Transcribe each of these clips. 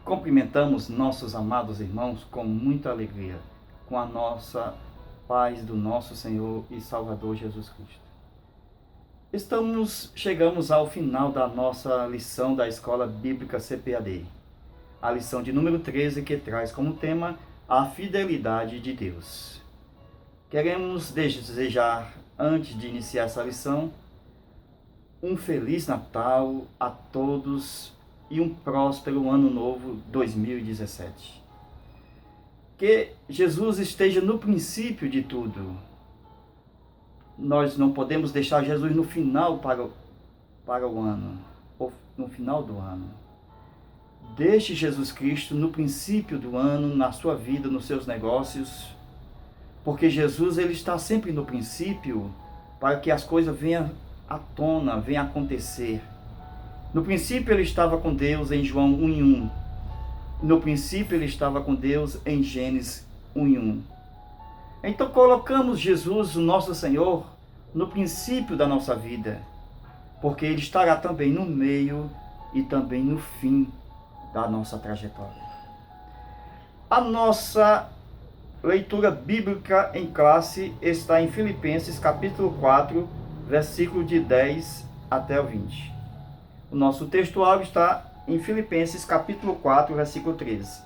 Cumprimentamos nossos amados irmãos com muita alegria, com a nossa paz do nosso Senhor e Salvador Jesus Cristo. Chegamos ao final da nossa lição da Escola Bíblica CPAD, a lição de número 13, que traz como tema a fidelidade de Deus. Queremos desejar, antes de iniciar essa lição, um Feliz Natal a todos e um próspero Ano Novo 2017. Que Jesus esteja no princípio de tudo. Nós não podemos deixar Jesus no final para o ano, ou no final do ano. Deixe Jesus Cristo no princípio do ano, na sua vida, nos seus negócios, porque Jesus ele está sempre no princípio para que as coisas venham à tona, venham a acontecer. No princípio ele estava com Deus em João 1:1. No princípio ele estava com Deus em Gênesis 1:1. Então colocamos Jesus, o nosso Senhor, no princípio da nossa vida, porque Ele estará também no meio e também no fim da nossa trajetória. A nossa leitura bíblica em classe está em Filipenses capítulo 4, versículo de 10 até o 20. O nosso textual está em Filipenses capítulo 4, versículo 13.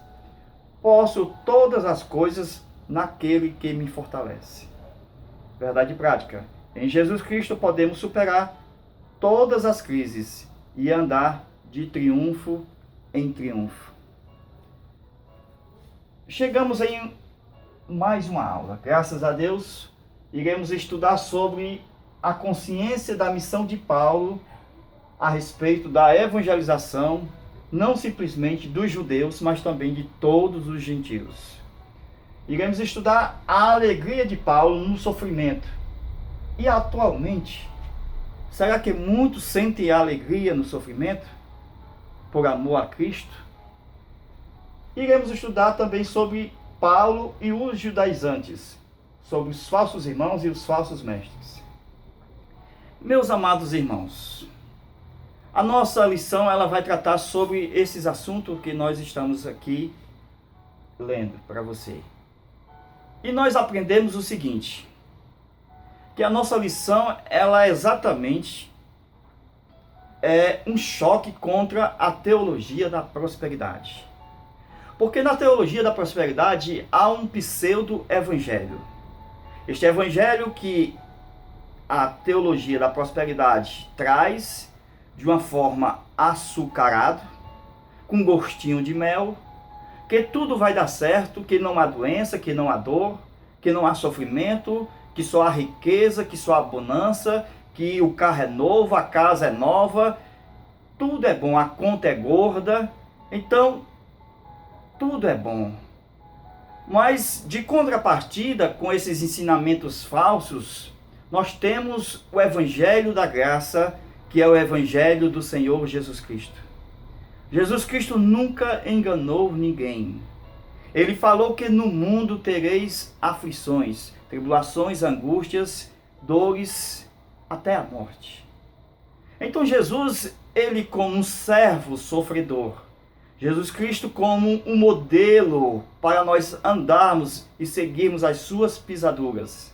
Posso todas as coisas naquele que me fortalece. Verdade prática. Em Jesus Cristo podemos superar todas as crises e andar de triunfo em triunfo. Chegamos em mais uma aula. Graças a Deus, iremos estudar sobre a consciência da missão de Paulo a respeito da evangelização, não simplesmente dos judeus, mas também de todos os gentios. Iremos estudar a alegria de Paulo no sofrimento. E atualmente, será que muitos sentem alegria no sofrimento por amor a Cristo? Iremos estudar também sobre Paulo e os judaizantes, sobre os falsos irmãos e os falsos mestres. Meus amados irmãos, a nossa lição ela vai tratar sobre esses assuntos que nós estamos aqui lendo para você. E nós aprendemos o seguinte, que a nossa lição ela exatamente é um choque contra a teologia da prosperidade. Porque na teologia da prosperidade há um pseudo-evangelho. Este evangelho que a teologia da prosperidade traz de uma forma açucarada, com gostinho de mel, que tudo vai dar certo, que não há doença, que não há dor, que não há sofrimento, que só há riqueza, que só há bonança, que o carro é novo, a casa é nova, tudo é bom, a conta é gorda, então tudo é bom. Mas de contrapartida com esses ensinamentos falsos, nós temos o Evangelho da Graça, que é o Evangelho do Senhor Jesus Cristo. Jesus Cristo nunca enganou ninguém. Ele falou que no mundo tereis aflições, tribulações, angústias, dores, até a morte. Então Jesus, ele como um servo sofredor, Jesus Cristo como um modelo para nós andarmos e seguirmos as suas pisaduras.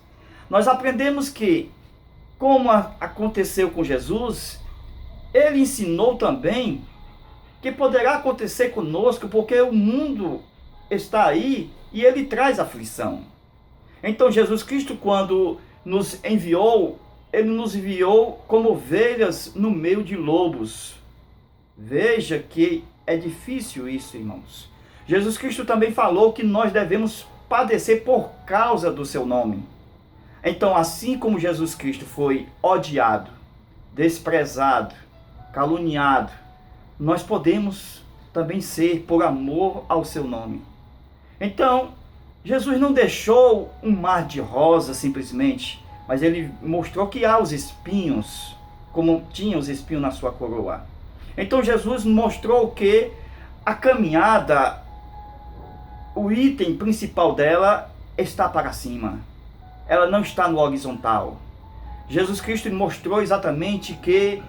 Nós aprendemos que, como aconteceu com Jesus, ele ensinou também que poderá acontecer conosco, porque o mundo está aí e ele traz aflição. Então Jesus Cristo, quando nos enviou, ele nos enviou como ovelhas no meio de lobos. Veja que é difícil isso, irmãos. Jesus Cristo também falou que nós devemos padecer por causa do seu nome. Então, assim como Jesus Cristo foi odiado, desprezado, caluniado, nós podemos também ser por amor ao seu nome. Então, Jesus não deixou um mar de rosas simplesmente, mas ele mostrou que há os espinhos, como tinha os espinhos na sua coroa. Então Jesus mostrou que a caminhada, o item principal dela está para cima. Ela não está no horizontal. Jesus Cristo mostrou exatamente que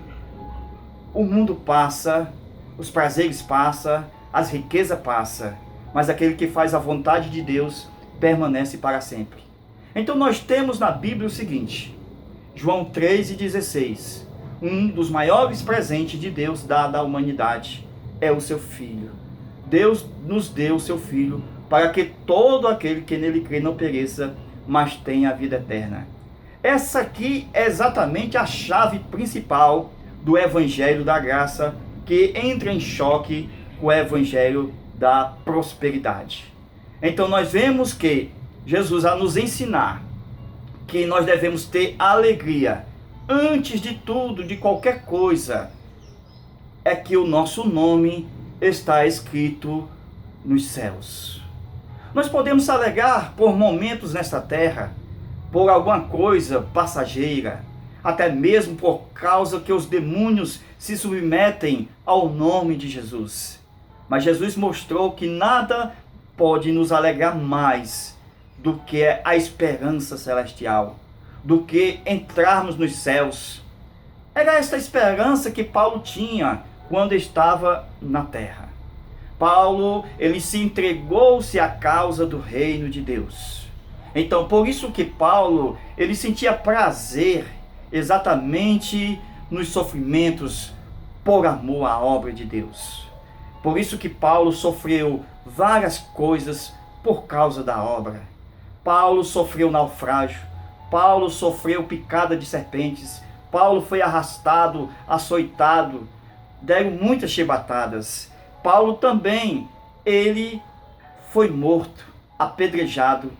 o mundo passa, os prazeres passam, as riquezas passam, mas aquele que faz a vontade de Deus permanece para sempre. Então nós temos na Bíblia o seguinte, João 3,16, um dos maiores presentes de Deus dado à humanidade é o seu Filho. Deus nos deu o seu Filho para que todo aquele que nele crê não pereça, mas tenha a vida eterna. Essa aqui é exatamente a chave principal do Evangelho da Graça, que entra em choque com o Evangelho da Prosperidade. Então nós vemos que Jesus, a nos ensinar que nós devemos ter alegria antes de tudo, de qualquer coisa, é que o nosso nome está escrito nos céus. Nós podemos se alegrar por momentos nesta terra, por alguma coisa passageira, até mesmo por causa que os demônios se submetem ao nome de Jesus. Mas Jesus mostrou que nada pode nos alegrar mais do que a esperança celestial, do que entrarmos nos céus. Era esta esperança que Paulo tinha quando estava na terra. Paulo, ele se entregou-se à causa do reino de Deus. Então, por isso que Paulo, ele sentia prazer exatamente nos sofrimentos por amor à obra de Deus. Por isso que Paulo sofreu várias coisas por causa da obra. Paulo sofreu naufrágio, Paulo sofreu picada de serpentes, Paulo foi arrastado, açoitado, deram muitas chibatadas. Paulo também, ele foi morto, apedrejado,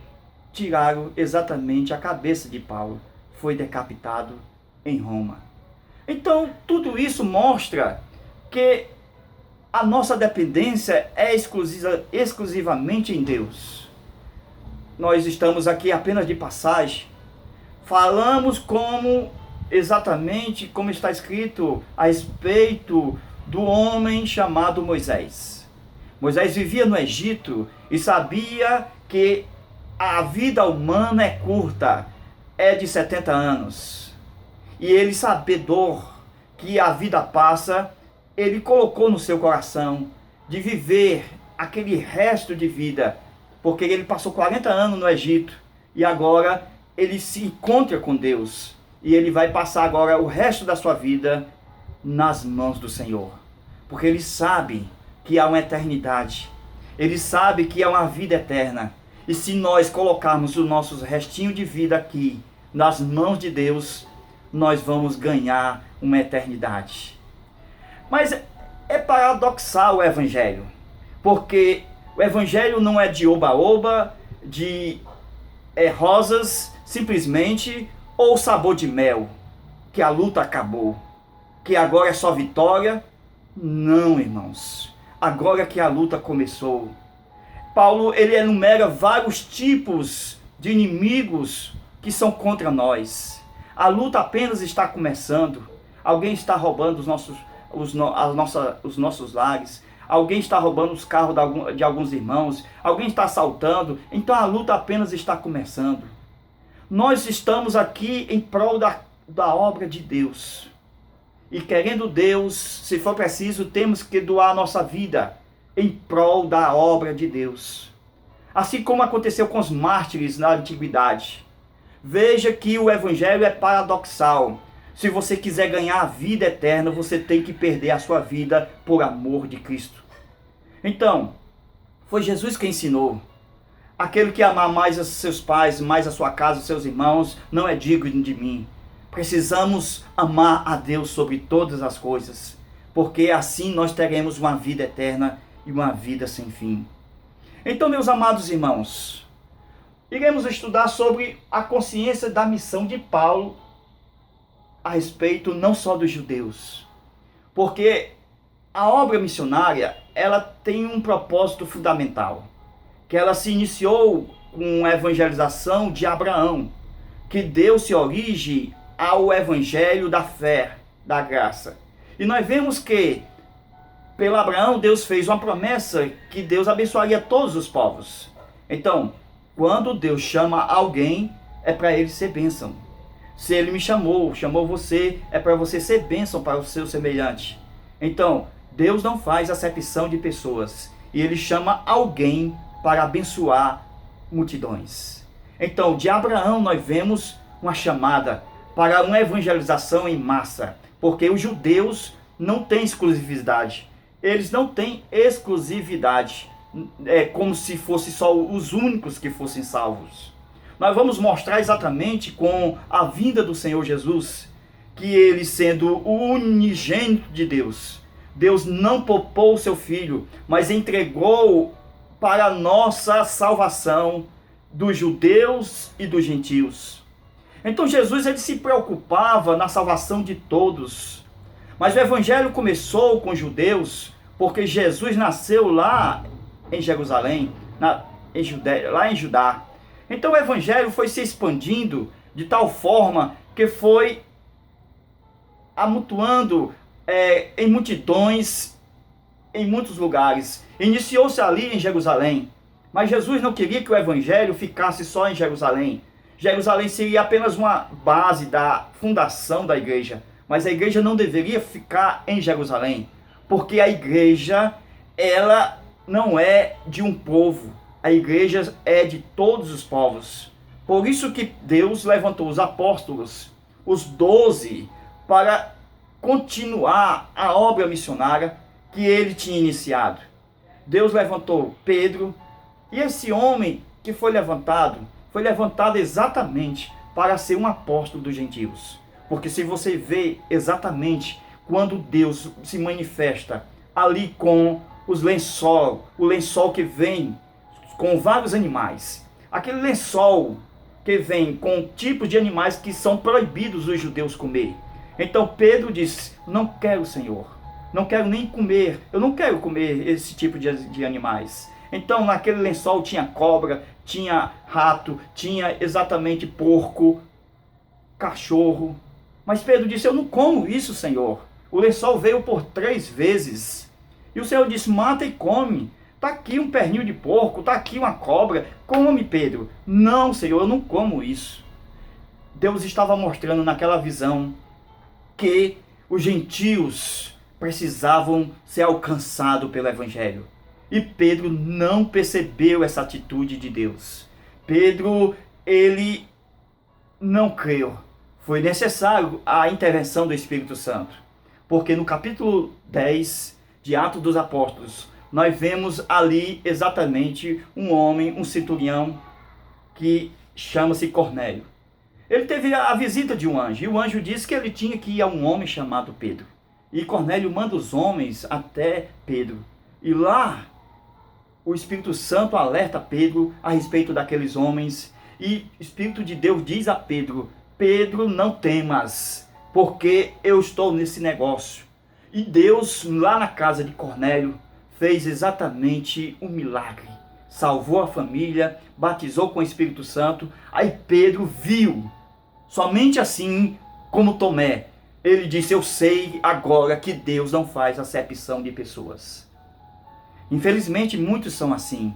tiraram exatamente a cabeça de Paulo, foi decapitado em Roma. Então, tudo isso mostra que a nossa dependência é exclusivamente em Deus. Nós estamos aqui apenas de passagem, falamos exatamente como está escrito a respeito do homem chamado Moisés. Moisés vivia no Egito e sabia que a vida humana é curta, é de 70 anos. E ele, sabedor que a vida passa, ele colocou no seu coração de viver aquele resto de vida, porque ele passou 40 anos no Egito e agora ele se encontra com Deus e ele vai passar agora o resto da sua vida nas mãos do Senhor, porque ele sabe que há uma eternidade, ele sabe que há uma vida eterna, e se nós colocarmos o nosso restinho de vida aqui nas mãos de Deus, nós vamos ganhar uma eternidade. Mas é paradoxal o Evangelho, porque o Evangelho não é de oba-oba, de rosas simplesmente, ou sabor de mel, que a luta acabou, que agora é só vitória. Não, irmãos, agora que a luta começou. Paulo, ele enumera vários tipos de inimigos que são contra nós. A luta apenas está começando. Alguém está roubando os nossos lares. Alguém está roubando os carros de alguns irmãos. Alguém está assaltando. Então a luta apenas está começando. Nós estamos aqui em prol da obra de Deus. E querendo Deus, se for preciso, temos que doar a nossa vida em prol da obra de Deus. Assim como aconteceu com os mártires na antiguidade. Veja que o Evangelho é paradoxal. Se você quiser ganhar a vida eterna, você tem que perder a sua vida por amor de Cristo. Então, foi Jesus que ensinou. Aquele que amar mais a seus pais, mais a sua casa, seus irmãos, não é digno de mim. Precisamos amar a Deus sobre todas as coisas, porque assim nós teremos uma vida eterna e uma vida sem fim. Então, meus amados irmãos, iremos estudar sobre a consciência da missão de Paulo a respeito não só dos judeus, porque a obra missionária, ela tem um propósito fundamental, que ela se iniciou com a evangelização de Abraão, que deu-se origem ao evangelho da fé, da graça. E nós vemos que, pelo Abraão, Deus fez uma promessa que Deus abençoaria todos os povos. Então, quando Deus chama alguém, é para ele ser bênção. Se ele me chamou você, é para você ser bênção para o seu semelhante. Então, Deus não faz acepção de pessoas e ele chama alguém para abençoar multidões. Então, de Abraão nós vemos uma chamada para uma evangelização em massa, porque os judeus não têm exclusividade. Eles não têm exclusividade, como se fossem só os únicos que fossem salvos. Nós vamos mostrar exatamente com a vinda do Senhor Jesus, que ele sendo o unigênito de Deus, Deus não poupou o seu Filho, mas entregou para a nossa salvação dos judeus e dos gentios. Então Jesus ele se preocupava na salvação de todos. Mas o evangelho começou com os judeus, porque Jesus nasceu lá em Jerusalém, lá em Judá. Então o evangelho foi se expandindo de tal forma que foi amontoando em multidões, em muitos lugares. Iniciou-se ali em Jerusalém, mas Jesus não queria que o evangelho ficasse só em Jerusalém. Jerusalém seria apenas uma base da fundação da igreja, mas a igreja não deveria ficar em Jerusalém, porque a igreja, ela não é de um povo, a igreja é de todos os povos. Por isso que Deus levantou os apóstolos, os 12, para continuar a obra missionária que ele tinha iniciado. Deus levantou Pedro, e esse homem que foi levantado exatamente para ser um apóstolo dos gentios. Porque se você vê exatamente quando Deus se manifesta ali com os lençol, o lençol que vem com vários animais, aquele lençol que vem com tipos de animais que são proibidos os judeus comer. Então Pedro disse: não quero, Senhor, não quero nem comer, eu não quero comer esse tipo de animais. Então naquele lençol tinha cobra, tinha rato, tinha exatamente porco, cachorro. Mas Pedro disse: eu não como isso, Senhor. O lençol veio por 3 vezes. E o Senhor disse: mata e come. Está aqui um pernil de porco, está aqui uma cobra. Come, Pedro. Não, Senhor, eu não como isso. Deus estava mostrando naquela visão que os gentios precisavam ser alcançados pelo evangelho. E Pedro não percebeu essa atitude de Deus. Pedro, ele não creu. Foi necessário a intervenção do Espírito Santo. Porque no capítulo 10 de Atos dos Apóstolos, nós vemos ali exatamente um homem, um centurião, que chama-se Cornélio. Ele teve a visita de um anjo, e o anjo disse que ele tinha que ir a um homem chamado Pedro. E Cornélio manda os homens até Pedro. E lá, o Espírito Santo alerta Pedro a respeito daqueles homens. E o Espírito de Deus diz a Pedro: Pedro, não temas, porque eu estou nesse negócio. E Deus, lá na casa de Cornélio, fez exatamente um milagre. Salvou a família, batizou com o Espírito Santo. Aí Pedro viu, somente assim como Tomé, ele disse: eu sei agora que Deus não faz acepção de pessoas. Infelizmente muitos são assim.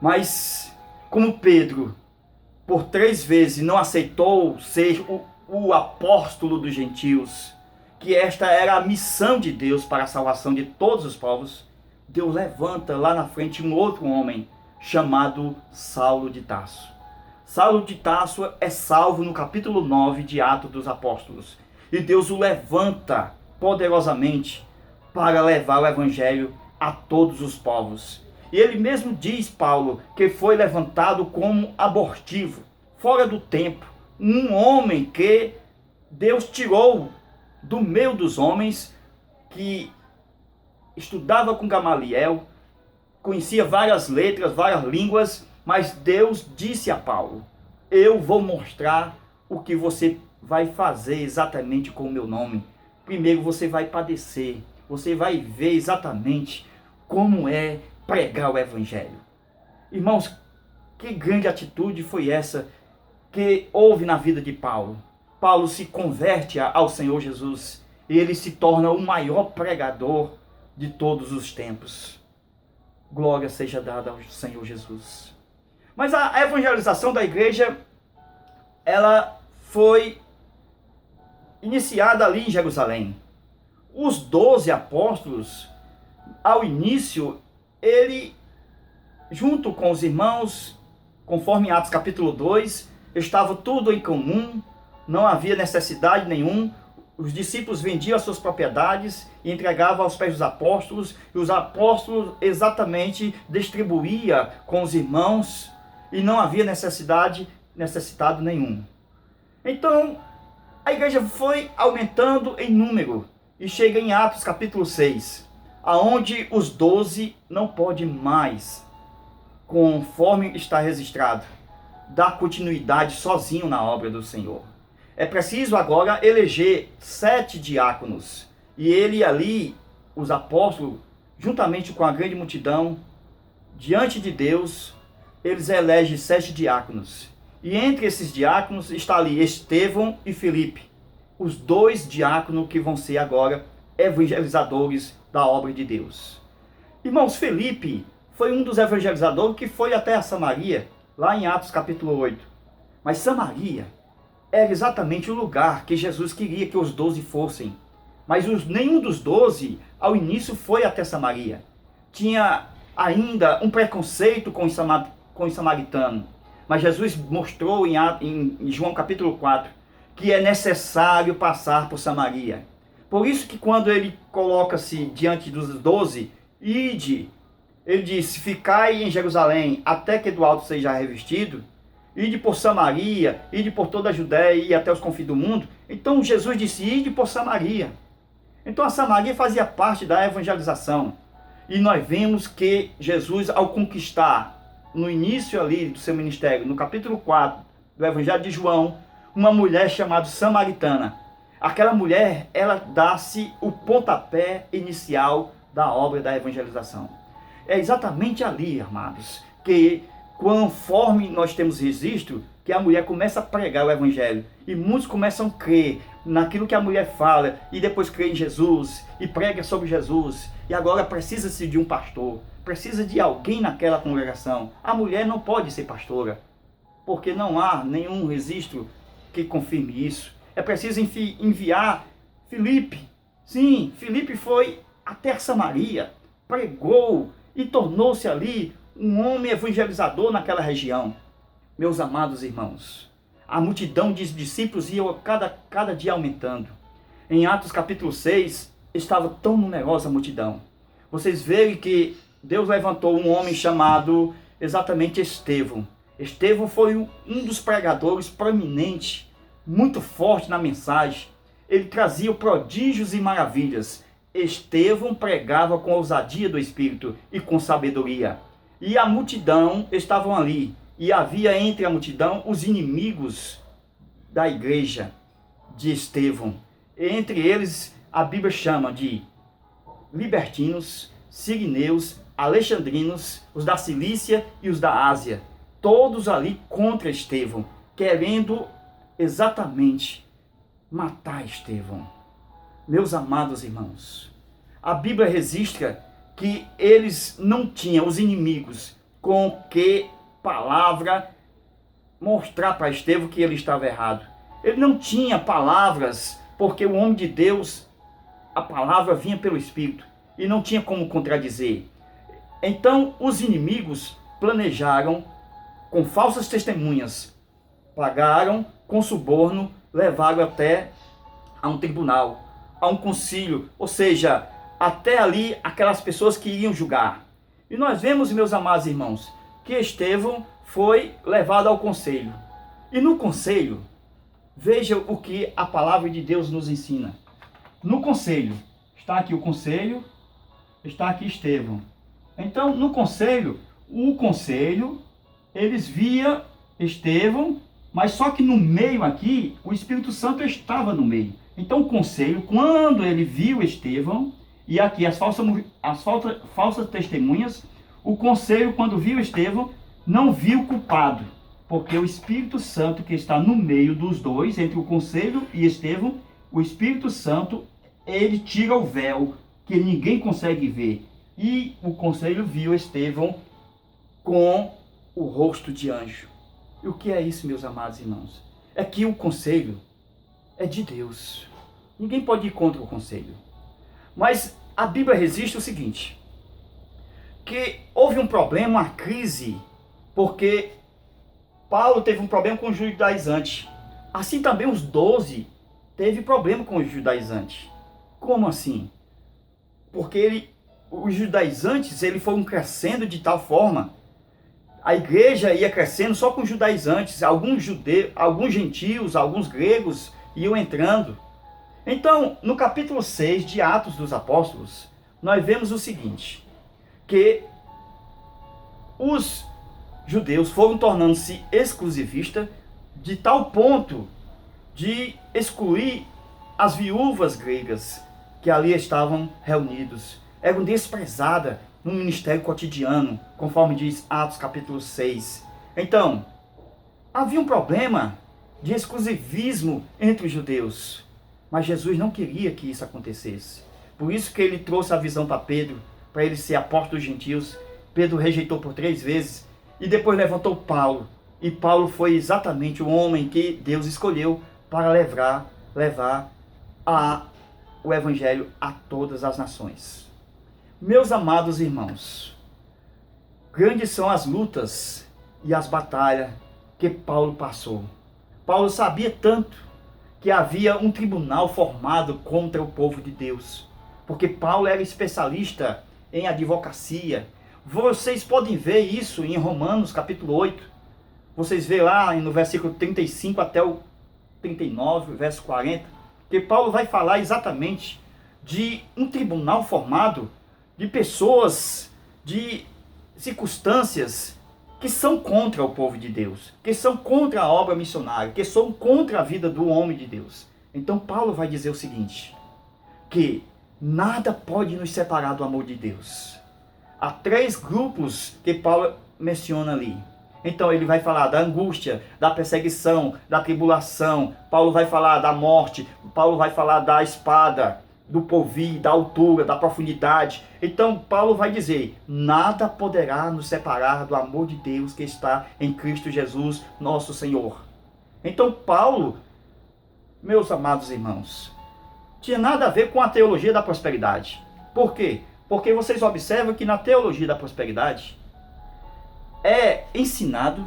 Mas como Pedro, por 3 vezes não aceitou ser o apóstolo dos gentios, que esta era a missão de Deus para a salvação de todos os povos, Deus levanta lá na frente um outro homem chamado Saulo de Tarso. Saulo de Tarso é salvo no capítulo 9 de Atos dos Apóstolos. E Deus o levanta poderosamente para levar o evangelho a todos os povos. E ele mesmo diz, Paulo, que foi levantado como abortivo, fora do tempo. Um homem que Deus tirou do meio dos homens, que estudava com Gamaliel, conhecia várias letras, várias línguas, mas Deus disse a Paulo: eu vou mostrar o que você vai fazer exatamente com o meu nome. Primeiro você vai padecer, você vai ver exatamente como é pregar o evangelho. Irmãos, que grande atitude foi essa que houve na vida de Paulo. Paulo se converte ao Senhor Jesus e ele se torna o maior pregador de todos os tempos. Glória seja dada ao Senhor Jesus. Mas a evangelização da igreja, ela foi iniciada ali em Jerusalém. os 12 apóstolos, ao início, ele, junto com os irmãos, conforme Atos capítulo 2, estava tudo em comum, não havia necessidade nenhuma. Os discípulos vendiam as suas propriedades e entregavam aos pés dos apóstolos, e os apóstolos exatamente distribuíam com os irmãos, e não havia necessitado nenhum. Então, a igreja foi aumentando em número, e chega em Atos capítulo 6, aonde os 12 não podem mais, conforme está registrado, dar continuidade sozinho na obra do Senhor. É preciso agora eleger 7 diáconos. E ele ali, os apóstolos, juntamente com a grande multidão, diante de Deus, eles elegem 7 diáconos. E entre esses diáconos está ali Estevão e Filipe, os 2 diáconos que vão ser agora evangelizadores da obra de Deus. Irmãos, Filipe foi um dos evangelizadores que foi até a Samaria, lá em Atos capítulo 8. Mas Samaria era exatamente o lugar que Jesus queria que os 12 fossem. Mas nenhum dos 12, ao início, foi até Samaria. Tinha ainda um preconceito com os samaritanos. Mas Jesus mostrou em João capítulo 4 que é necessário passar por Samaria. Por isso que quando ele coloca-se diante dos 12, ide, ele disse, ficai em Jerusalém até que do alto seja revestido, ide por Samaria, ide por toda a Judéia e até os confins do mundo. Então Jesus disse, ide por Samaria. Então a Samaria fazia parte da evangelização. E nós vemos que Jesus, ao conquistar, no início ali do seu ministério, no capítulo 4 do Evangelho de João, uma mulher chamada samaritana. Aquela mulher, ela dá-se o pontapé inicial da obra da evangelização. É exatamente ali, amados, que conforme nós temos registro, que a mulher começa a pregar o evangelho. E muitos começam a crer naquilo que a mulher fala, e depois crê em Jesus, e prega sobre Jesus. E agora precisa-se de um pastor, precisa de alguém naquela congregação. A mulher não pode ser pastora, porque não há nenhum registro que confirme isso. É preciso enviar Filipe. Sim, Filipe foi até Samaria, pregou e tornou-se ali um homem evangelizador naquela região. Meus amados irmãos, a multidão de discípulos ia cada dia aumentando. Em Atos capítulo 6, estava tão numerosa a multidão. Vocês veem que Deus levantou um homem chamado exatamente Estevão. Estevão foi um dos pregadores proeminentes, muito forte na mensagem. Ele trazia prodígios e maravilhas. Estevão pregava com ousadia do Espírito e com sabedoria. E a multidão estavam ali. E havia entre a multidão os inimigos da igreja de Estevão. Entre eles, a Bíblia chama de libertinos, sirineus, alexandrinos, os da Cilícia e os da Ásia. Todos ali contra Estevão, querendo exatamente matar Estevão. Meus amados irmãos, a Bíblia registra que eles não tinham, os inimigos, com que palavra mostrar para Estevão que ele estava errado. Ele não tinha palavras, porque o homem de Deus, a palavra vinha pelo Espírito, e não tinha como contradizer. Então, os inimigos planejaram, com falsas testemunhas, pagaram com suborno, levaram até a um tribunal, a um concílio, ou seja, até ali aquelas pessoas que iriam julgar. E nós vemos, meus amados irmãos, que Estevão foi levado ao conselho. E no conselho, veja o que a palavra de Deus nos ensina. No conselho, está aqui o conselho, está aqui Estevão. Então, no conselho, eles via Estevão, mas só que no meio aqui, o Espírito Santo estava no meio. Então, o conselho, quando ele viu Estevão, e aqui as falsas testemunhas, o conselho, quando viu Estevão, não viu culpado, porque o Espírito Santo que está no meio dos dois, entre o conselho e Estevão, o Espírito Santo, ele tira o véu, que ninguém consegue ver. E o conselho viu Estevão com o rosto de anjo. E o que é isso, meus amados irmãos? É que o conselho é de Deus. Ninguém pode ir contra o conselho. Mas a Bíblia registra o seguinte, que houve um problema, uma crise, porque Paulo teve um problema com os judaizantes. Assim também os 12 teve problema com os judaizantes. Como assim? Porque os judaizantes foram crescendo de tal forma, a igreja ia crescendo só com os judaizantes, alguns judeus, alguns gentios, alguns gregos iam entrando. Então, no capítulo 6 de Atos dos Apóstolos, nós vemos o seguinte, que os judeus foram tornando-se exclusivistas de tal ponto de excluir as viúvas gregas que ali estavam reunidos. Eram desprezadas no ministério cotidiano, conforme diz Atos capítulo 6. Então, havia um problema de exclusivismo entre os judeus, mas Jesus não queria que isso acontecesse. Por isso que ele trouxe a visão para Pedro, para ele ser apóstolo dos gentios. Pedro rejeitou por 3 vezes, e depois levantou Paulo. E Paulo foi exatamente o homem que Deus escolheu para levar o evangelho a todas as nações. Meus amados irmãos, grandes são as lutas e as batalhas que Paulo passou. Paulo sabia tanto que havia um tribunal formado contra o povo de Deus, porque Paulo era especialista em advocacia. Vocês podem ver isso em Romanos capítulo 8. Vocês vê lá no versículo 35 até o 39, verso 40, que Paulo vai falar exatamente de um tribunal formado de pessoas, de circunstâncias que são contra o povo de Deus, que são contra a obra missionária, que são contra a vida do homem de Deus. Então Paulo vai dizer o seguinte, que nada pode nos separar do amor de Deus. Há 3 grupos que Paulo menciona ali. Então ele vai falar da angústia, da perseguição, da tribulação. Paulo vai falar da morte. Paulo vai falar da espada, do porvir, da altura, da profundidade. Então Paulo vai dizer, nada poderá nos separar do amor de Deus que está em Cristo Jesus, nosso Senhor. Então Paulo, meus amados irmãos, tinha nada a ver com a teologia da prosperidade. Por quê? Porque vocês observam que na teologia da prosperidade é ensinado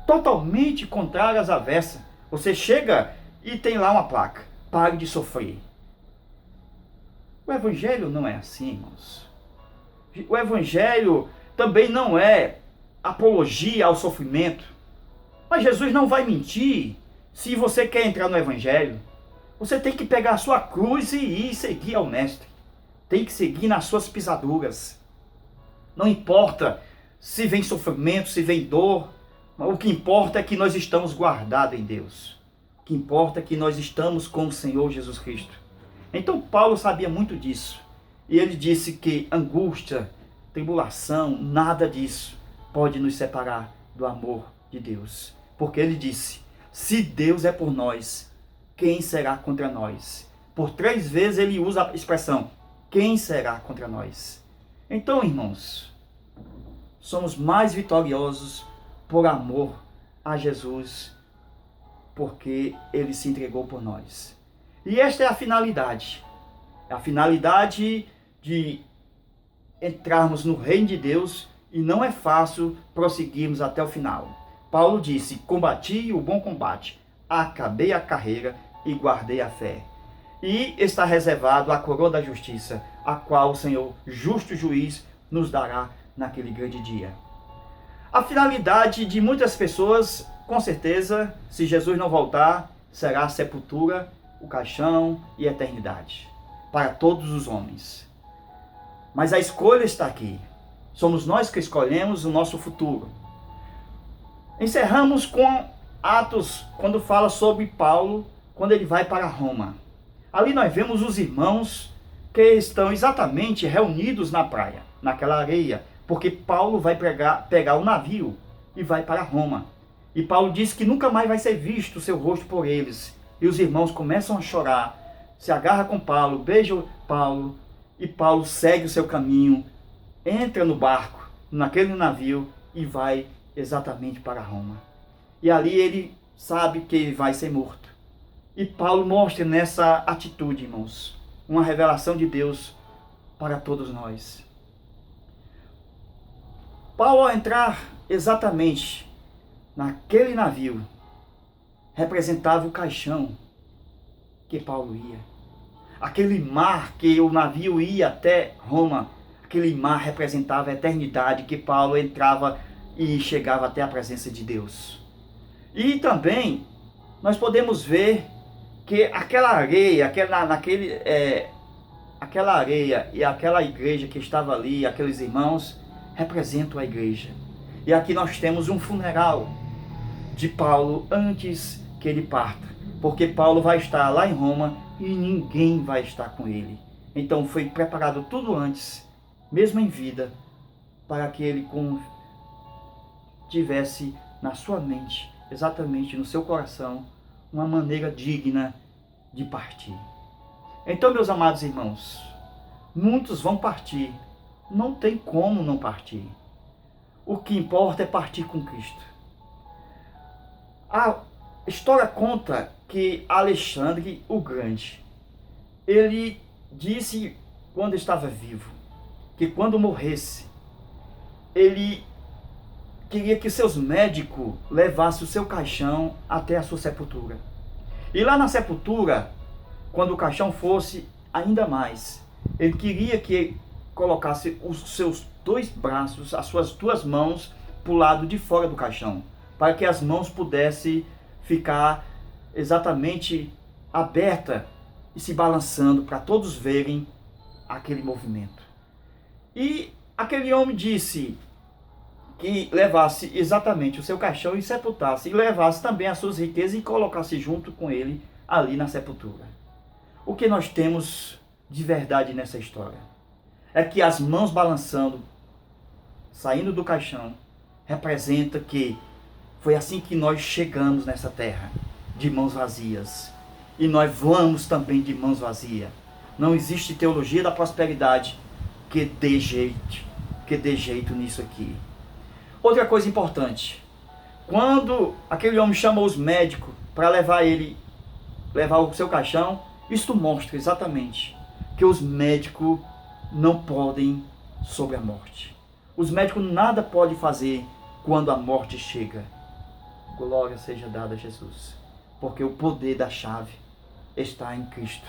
totalmente contrário às avessas. Você chega e tem lá uma placa, pare de sofrer. O evangelho não é assim, irmãos. O evangelho também não é apologia ao sofrimento. Mas Jesus não vai mentir. Se você quer entrar no evangelho, você tem que pegar a sua cruz e ir seguir ao mestre. Tem que seguir nas suas pisaduras. Não importa se vem sofrimento, se vem dor. O que importa é que nós estamos guardados em Deus. O que importa é que nós estamos com o Senhor Jesus Cristo. Então Paulo sabia muito disso. E ele disse que angústia, tribulação, nada disso pode nos separar do amor de Deus. Porque ele disse, se Deus é por nós, quem será contra nós? Por 3 vezes ele usa a expressão, quem será contra nós? Então, irmãos, somos mais vitoriosos por amor a Jesus, porque ele se entregou por nós. E esta é a finalidade de entrarmos no reino de Deus, e não é fácil prosseguirmos até o final. Paulo disse, combati o bom combate, acabei a carreira e guardei a fé. E está reservado a coroa da justiça, a qual o Senhor, justo juiz, nos dará naquele grande dia. A finalidade de muitas pessoas, com certeza, se Jesus não voltar, será a sepultura, o caixão e a eternidade, para todos os homens. Mas a escolha está aqui. Somos nós que escolhemos o nosso futuro. Encerramos com Atos, quando fala sobre Paulo, quando ele vai para Roma. Ali nós vemos os irmãos que estão exatamente reunidos na praia, naquela areia, porque Paulo vai pegar o navio e vai para Roma. E Paulo diz que nunca mais vai ser visto o seu rosto por eles. E os irmãos começam a chorar, se agarram com Paulo, beijam Paulo, e Paulo segue o seu caminho, entra no barco, naquele navio, e vai exatamente para Roma. E ali ele sabe que ele vai ser morto. E Paulo mostra nessa atitude, irmãos, uma revelação de Deus para todos nós. Paulo, ao entrar exatamente naquele navio, representava o caixão que Paulo ia. Aquele mar que o navio ia até Roma, aquele mar representava a eternidade que Paulo entrava e chegava até a presença de Deus. E também nós podemos ver que aquela areia, aquela areia e aquela igreja que estava ali, aqueles irmãos, representam a igreja. E aqui nós temos um funeral de Paulo antes que ele parta, porque Paulo vai estar lá em Roma e ninguém vai estar com ele. Então foi preparado tudo antes, mesmo em vida, para que ele tivesse na sua mente, exatamente no seu coração, uma maneira digna de partir. Então, meus amados irmãos, muitos vão partir, não tem como não partir. O que importa é partir com Cristo. A história conta que Alexandre o Grande, ele disse quando estava vivo, que quando morresse, ele queria que seus médicos levassem o seu caixão até a sua sepultura. E lá na sepultura, quando o caixão fosse ainda mais, ele queria que colocasse os seus dois braços, as suas duas mãos, para o lado de fora do caixão, para que as mãos pudessem ficar exatamente abertas e se balançando, para todos verem aquele movimento. E aquele homem disse que levasse exatamente o seu caixão e sepultasse, e levasse também as suas riquezas e colocasse junto com ele ali na sepultura. O que nós temos de verdade nessa história é que as mãos balançando, saindo do caixão, representa que foi assim que nós chegamos nessa terra, de mãos vazias. E nós vamos também de mãos vazias. Não existe teologia da prosperidade que dê jeito nisso aqui. Outra coisa importante, quando aquele homem chamou os médicos para levar o seu caixão, isto mostra exatamente que os médicos não podem sobre a morte. Os médicos nada podem fazer quando a morte chega. Glória seja dada a Jesus, porque o poder da chave está em Cristo,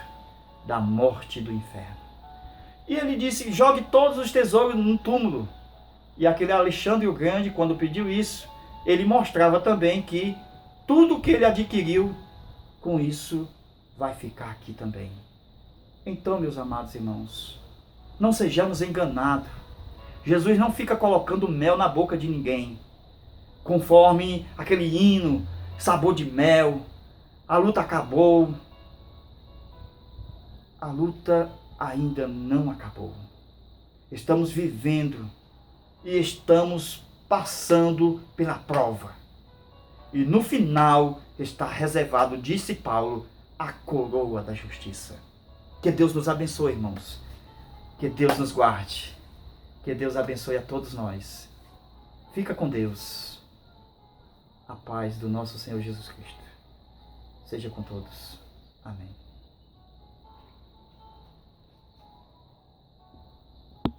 da morte e do inferno. E ele disse, jogue todos os tesouros no túmulo. E aquele Alexandre o Grande, quando pediu isso, ele mostrava também que tudo que ele adquiriu, com isso, vai ficar aqui também. Então, meus amados irmãos, não sejamos enganados. Jesus não fica colocando mel na boca de ninguém, conforme aquele hino, sabor de mel. A luta acabou. A luta ainda não acabou. Estamos vivendo e estamos passando pela prova. E no final está reservado, disse Paulo, a coroa da justiça. Que Deus nos abençoe, irmãos. Que Deus nos guarde. Que Deus abençoe a todos nós. Fica com Deus. A paz do nosso Senhor Jesus Cristo seja com todos. Amém.